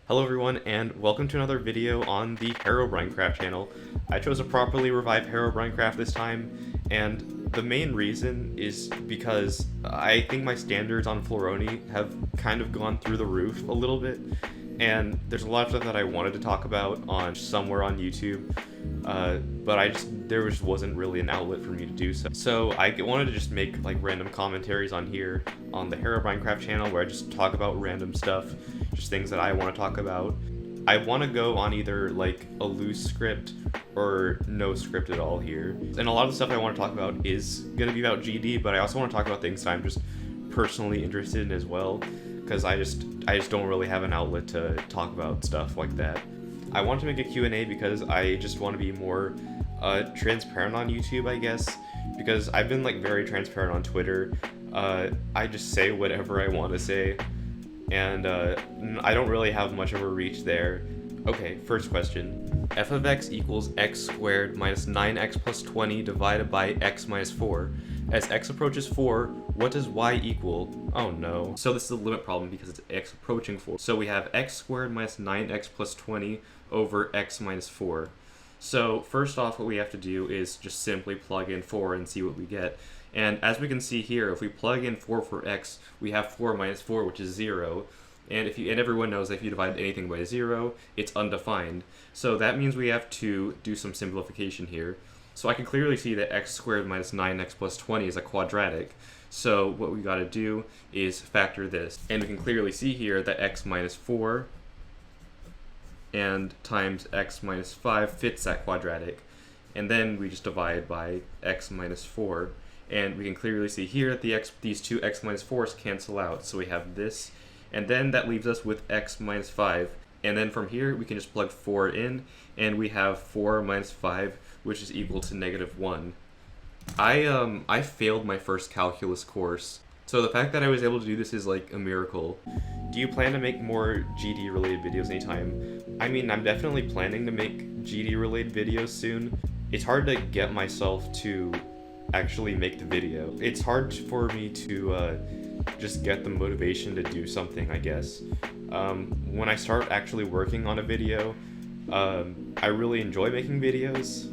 Hello everyone, and welcome to another video on the HerobrineCraft channel. I chose to properly revive HerobrineCraft this time, and the main reason is because I think my standards on Floroni have kind of gone through the roof a little bit, and there's a lot of stuff that I wanted to talk about on somewhere on YouTube, but there just wasn't really an outlet for me to do so. So I wanted to just make like random commentaries on here on the HerobrineCraft channel where I just talk about random stuff, just things that I want to talk about. I want to go on either like a loose script or no script at all here. And a lot of the stuff I want to talk about is going to be about GD, but I also want to talk about things that I'm just personally interested in as well, because I just don't really have an outlet to talk about stuff like that. I want to make a Q&A because I just want to be more transparent on YouTube, I guess, because I've been like very transparent on Twitter. I just say whatever I want to say, and I don't really have much of a reach there. Okay, first question. F of x equals x squared minus 9x plus 20 divided by x minus 4. As x approaches 4, what does y equal? Oh no. So this is a limit problem because it's x approaching 4. So we have x squared minus 9x plus 20 over x minus 4. So first off, what we have to do is just simply plug in 4 and see what we get. And as we can see here, if we plug in 4 for x, we have 4 minus 4, which is 0. And everyone knows that if you divide anything by 0, it's undefined. So that means we have to do some simplification here. So I can clearly see that x squared minus 9x plus 20 is a quadratic. So what we got to do is factor this. And we can clearly see here that x minus 4 and times x minus 5 fits that quadratic. And then we just divide by x minus 4. And we can clearly see here that these two x minus 4s cancel out. So we have this, and then that leaves us with x minus 5. And then from here, we can just plug 4 in, and we have 4 minus 5, which is equal to -1. I failed my first calculus course, so the fact that I was able to do this is like a miracle. Do you plan to make more GD related videos anytime? I mean, I'm definitely planning to make GD related videos soon. It's hard to get myself to actually make the video. It's hard for me to just get the motivation to do something, I guess. When I start actually working on a video, I really enjoy making videos,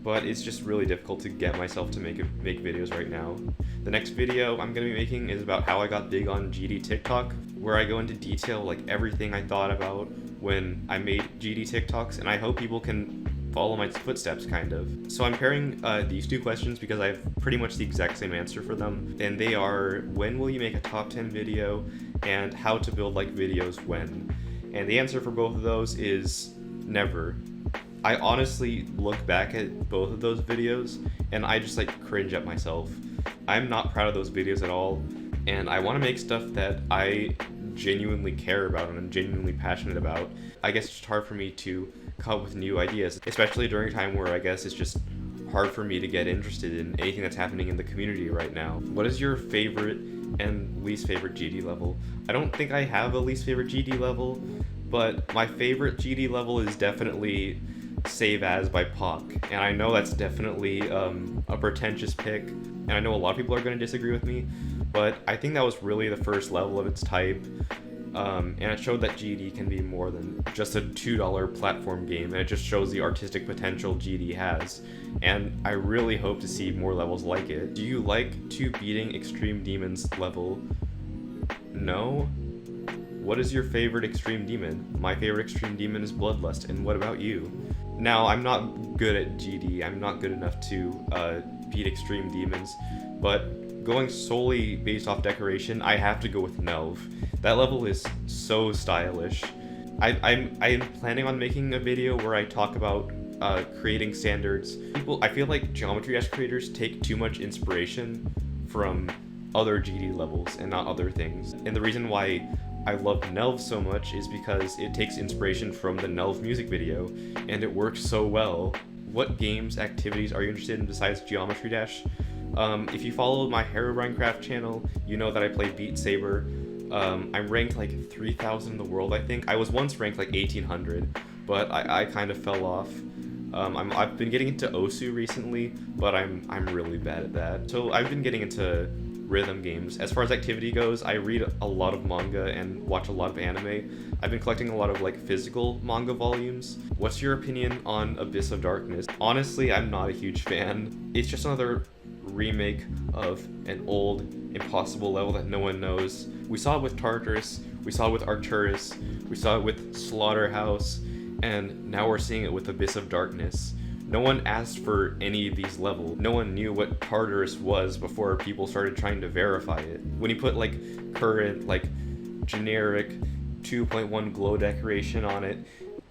but it's just really difficult to get myself to make videos right now. The next video I'm going to be making is about how I got big on GD TikTok, where I go into detail like everything I thought about when I made GD TikToks, and I hope people can follow my footsteps, kind of. So I'm pairing these two questions because I have pretty much the exact same answer for them, and they are: when will you make a top 10 video, and how to build like videos when? And the answer for both of those is never. I honestly look back at both of those videos and I just like cringe at myself. I'm not proud of those videos at all, and I want to make stuff that I genuinely care about and I'm genuinely passionate about. I guess it's just hard for me to come up with new ideas, especially during a time where I guess it's just hard for me to get interested in anything that's happening in the community right now. What is your favorite and least favorite GD level? I don't think I have a least favorite GD level, but my favorite GD level is definitely Save As by Pock, and I know that's definitely a pretentious pick, and I know a lot of people are going to disagree with me, but I think that was really the first level of its type, and it showed that GD can be more than just a $2 platform game, and it just shows the artistic potential GD has, and I really hope to see more levels like it. Do you like 2 Beating Extreme Demons level? No? What is your favorite Extreme Demon? My favorite Extreme Demon is Bloodlust, and what about you? Now, I'm not good at GD, I'm not good enough to beat Extreme Demons, but going solely based off decoration, I have to go with Nelv. That level is so stylish. I'm planning on making a video where I talk about creating standards. I feel like Geometry Dash creators take too much inspiration from other GD levels and not other things. And the reason why I love Nelv so much is because it takes inspiration from the Nelv music video, and it works so well. What games, activities are you interested in besides Geometry Dash? If you follow my HerobrineCraft channel, you know that I play Beat Saber. I'm ranked like 3,000 in the world, I think. I was once ranked like 1,800, but I kind of fell off. I've been getting into Osu recently, but I'm really bad at that. So I've been getting into rhythm games. As far as activity goes, I read a lot of manga and watch a lot of anime. I've been collecting a lot of like physical manga volumes. What's your opinion on Abyss of Darkness? Honestly, I'm not a huge fan. It's just another remake of an old impossible level that no one knows. We saw it with Tartarus, we saw it with Arcturus, we saw it with Slaughterhouse, and now we're seeing it with Abyss of Darkness. No one asked for any of these levels. No one knew what Tartarus was before people started trying to verify it. When you put like current, like generic 2.1 glow decoration on it,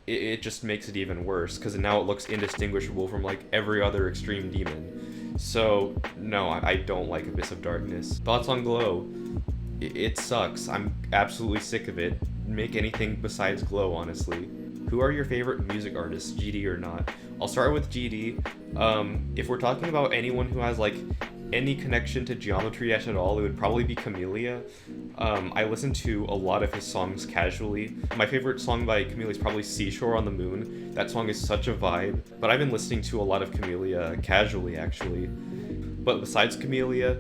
it just makes it even worse, because now it looks indistinguishable from like every other extreme demon. So no, I don't like Abyss of Darkness. Thoughts on Glow? It sucks. I'm absolutely sick of it. Make anything besides Glow, honestly. Who are your favorite music artists, GD or not? I'll start with GD. If we're talking about anyone who has like any connection to Geometry Dash at all, it would probably be Camellia. I listen to a lot of his songs casually. My favorite song by Camellia is probably Seashore on the Moon. That song is such a vibe, but I've been listening to a lot of Camellia casually, actually. But besides Camellia,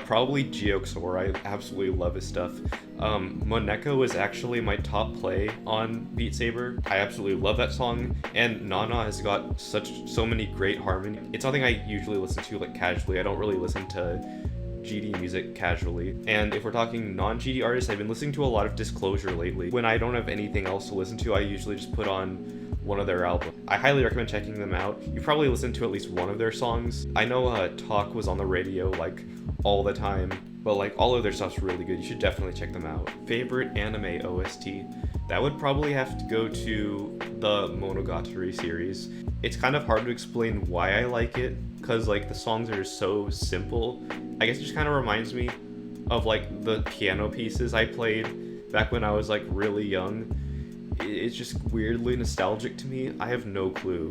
probably Geoxor. I absolutely love his stuff. Moneko is actually my top play on Beat Saber. I absolutely love that song, and Nana has got so many great harmony. It's something I usually listen to like casually. I don't really listen to GD music casually. And if we're talking non-GD artists, I've been listening to a lot of Disclosure lately. When I don't have anything else to listen to, I usually just put on one of their albums. I highly recommend checking them out. You probably listened to at least one of their songs. I know Talk was on the radio like all the time, but like all of their stuff's really good. You should definitely check them out. Favorite anime OST? That would probably have to go to the Monogatari series. It's kind of hard to explain why I like it, because like the songs are so simple. I guess it just kind of reminds me of like the piano pieces I played back when I was like really young. It's just weirdly nostalgic to me. I have no clue.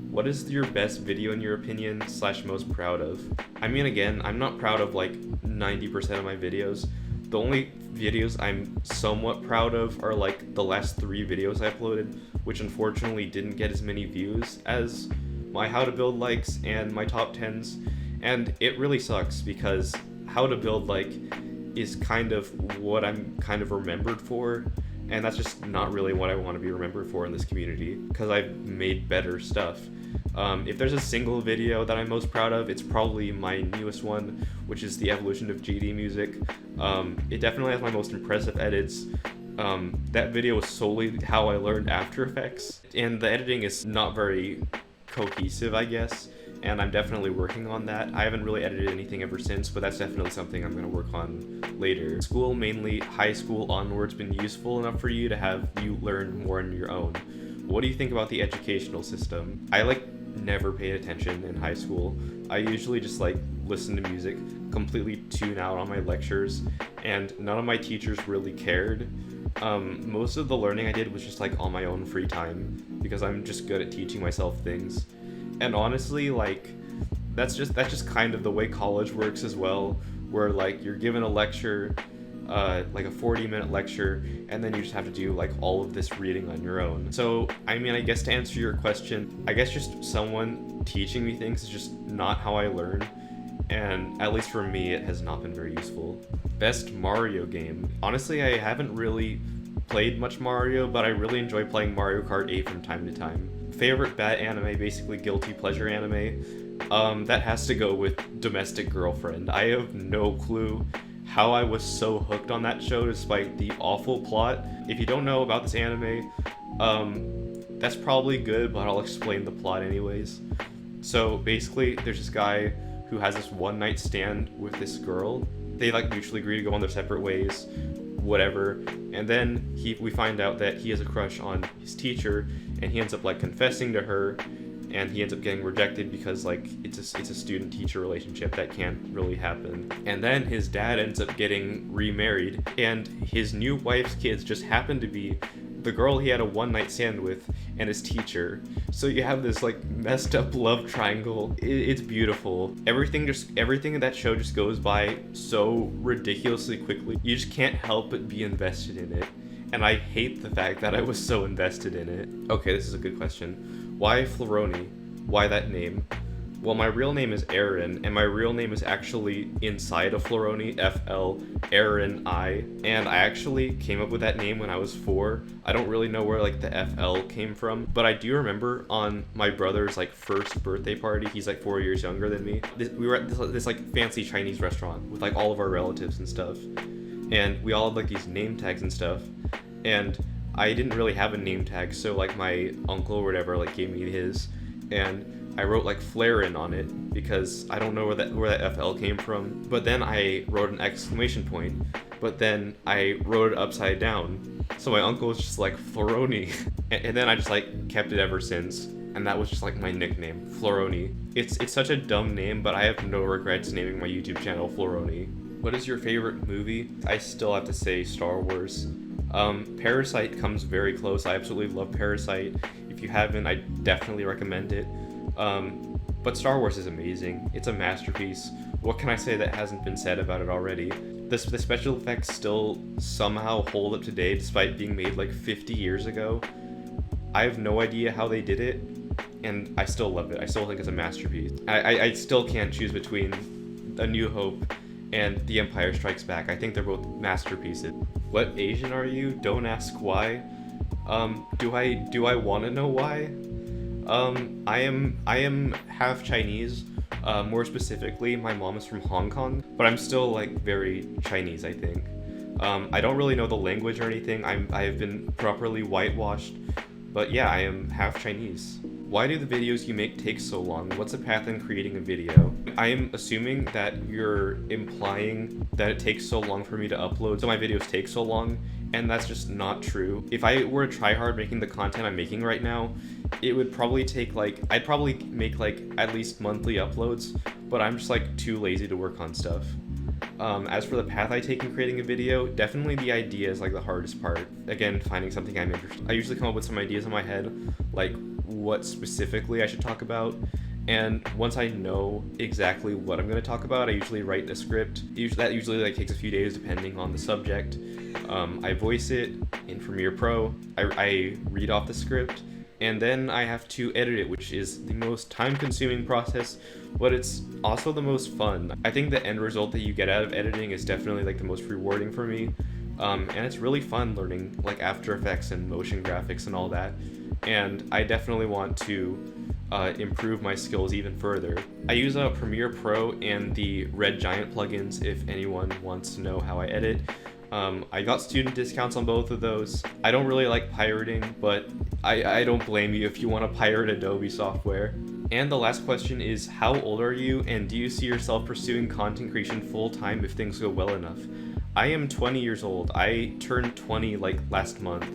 What is your best video in your opinion / most proud of? I mean, again, I'm not proud of like 90% of my videos. The only videos I'm somewhat proud of are like the last 3 videos I uploaded, which unfortunately didn't get as many views as my how to build likes and my top 10s. And it really sucks, because how to build like is kind of what I'm kind of remembered for. And that's just not really what I want to be remembered for in this community, because I've made better stuff. If there's a single video that I'm most proud of, it's probably my newest one, which is the evolution of GD music. It definitely has my most impressive edits. That video was solely how I learned After Effects, and the editing is not very cohesive, I guess, and I'm definitely working on that. I haven't really edited anything ever since, but that's definitely something I'm going to work on later. School, mainly high school onwards, been useful enough for you to have you learn more on your own. What do you think about the educational system? I never paid attention in high school. I usually just listen to music, completely tune out on my lectures, and none of my teachers really cared. Most of the learning I did was just on my own free time, because I'm just good at teaching myself things. And honestly, that's just kind of the way college works as well, where you're given a lecture, a 40-minute lecture, and then you just have to do all of this reading on your own. So I mean, I guess to answer your question, I guess just someone teaching me things is just not how I learn, and at least for me it has not been very useful. Best Mario game? Honestly, I haven't really played much Mario, but I really enjoy playing Mario Kart 8 from time to time. Favorite bad anime, basically guilty pleasure anime, that has to go with Domestic Girlfriend. I have no clue how I was so hooked on that show despite the awful plot. If you don't know about this anime, that's probably good, but I'll explain the plot anyways. So basically, there's this guy who has this one night stand with this girl. They mutually agree to go on their separate ways, whatever, and then we find out that he has a crush on his teacher, and he ends up confessing to her, and he ends up getting rejected because it's a student-teacher relationship that can't really happen. And then his dad ends up getting remarried, and his new wife's kids just happen to be the girl he had a one-night stand with and his teacher. So you have this messed up love triangle. It's beautiful. Everything in that show just goes by so ridiculously quickly. You just can't help but be invested in it. And I hate the fact that I was so invested in it. Okay, this is a good question. Why Floroni? Why that name? Well, my real name is Aaron, and my real name is actually inside of Floroni, F-L, Aaron I, and I actually came up with that name when I was 4. I don't really know where like the F-L came from, but I do remember on my brother's like first birthday party, he's like 4 years younger than me, we were at this like fancy Chinese restaurant with like all of our relatives and stuff, and we all had like these name tags and stuff, and I didn't really have a name tag, so like my uncle or whatever like gave me his, and I wrote like Flaren on it because I don't know where that FL came from. But then I wrote an exclamation point. But then I wrote it upside down. So my uncle was just like Floroni. and then I just like kept it ever since. And that was just like my nickname, Floroni. It's such a dumb name, but I have no regrets naming my YouTube channel Floroni. What is your favorite movie? I still have to say Star Wars. Parasite comes very close. I absolutely love Parasite. If you haven't, I definitely recommend it. But Star Wars is amazing. It's a masterpiece. What can I say that hasn't been said about it already? The special effects still somehow hold up today despite being made like 50 years ago. I have no idea how they did it, and I still love it. I still think it's a masterpiece. I still can't choose between A New Hope and The Empire Strikes Back. I think they're both masterpieces. What Asian are you? Don't ask why. Do I want to know why? I am half Chinese. More specifically, my mom is from Hong Kong, but I'm still like very Chinese, I think. I don't really know the language or anything. I have been properly whitewashed, but yeah, I am half Chinese. Why do the videos you make take so long? What's the path in creating a video? I am assuming that you're implying that it takes so long for me to upload, so my videos take so long, and that's just not true. If I were to try hard making the content I'm making right now, it would probably take like, I'd probably make like at least monthly uploads, but I'm just like too lazy to work on stuff. As for the path I take in creating a video, definitely the idea is like the hardest part. Again, finding something I'm interested in. I usually come up with some ideas in my head, like what specifically I should talk about, and once I know exactly what I'm going to talk about, I usually write a script. That usually like takes a few days depending on the subject. I voice it in Premiere Pro, I read off the script, and then I have to edit it, which is the most time-consuming process, but it's also the most fun. I think the end result that you get out of editing is definitely like the most rewarding for me, and it's really fun learning like After Effects and motion graphics and all that, and I definitely want to improve my skills even further. I use Premiere Pro and the Red Giant plugins if anyone wants to know how I edit. I got student discounts on both of those. I don't really like pirating, but I don't blame you if you want to pirate Adobe software. And the last question is, how old are you, and do you see yourself pursuing content creation full-time if things go well enough? I am 20 years old. I turned 20 like last month,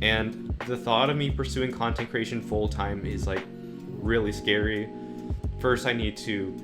and the thought of me pursuing content creation full-time is like really scary. First, I need to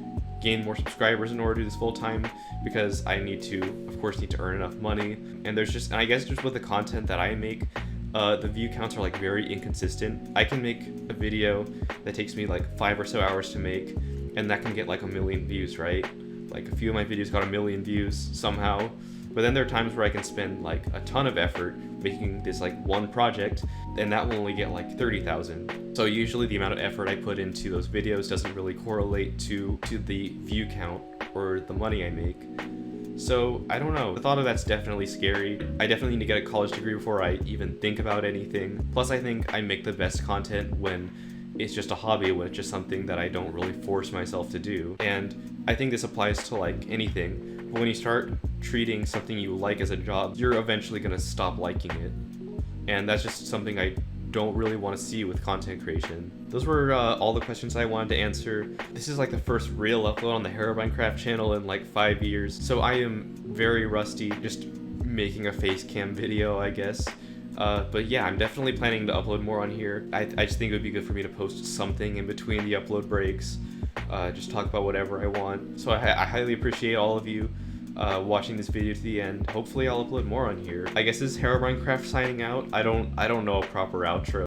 gain more subscribers in order to do this full-time, because I need to earn enough money, and I guess just with the content that I make, the view counts are like very inconsistent. I can make a video that takes me like 5 or so hours to make, and that can get like 1 million views, right? Like a few of my videos got 1 million views somehow, but then there are times where I can spend like a ton of effort making this like one project, and that will only get like 30,000. So usually the amount of effort I put into those videos doesn't really correlate to the view count or the money I make. So I don't know, the thought of that's definitely scary. I definitely need to get a college degree before I even think about anything. Plus I think I make the best content when it's just a hobby, when it's just something that I don't really force myself to do. And I think this applies to like anything. But when you start treating something you like as a job, you're eventually gonna stop liking it. And that's just something I don't really want to see with content creation. Those were all the questions I wanted to answer. This is like the first real upload on the HerobrineCraft channel in like 5 years, so I am very rusty just making a face cam video, I guess. But yeah, I'm definitely planning to upload more on here. I just think it would be good for me to post something in between the upload breaks, just talk about whatever I want. So I highly appreciate all of you watching this video to the end. Hopefully I'll upload more on here. I guess this is HerobrineCraft signing out. I don't know a proper outro.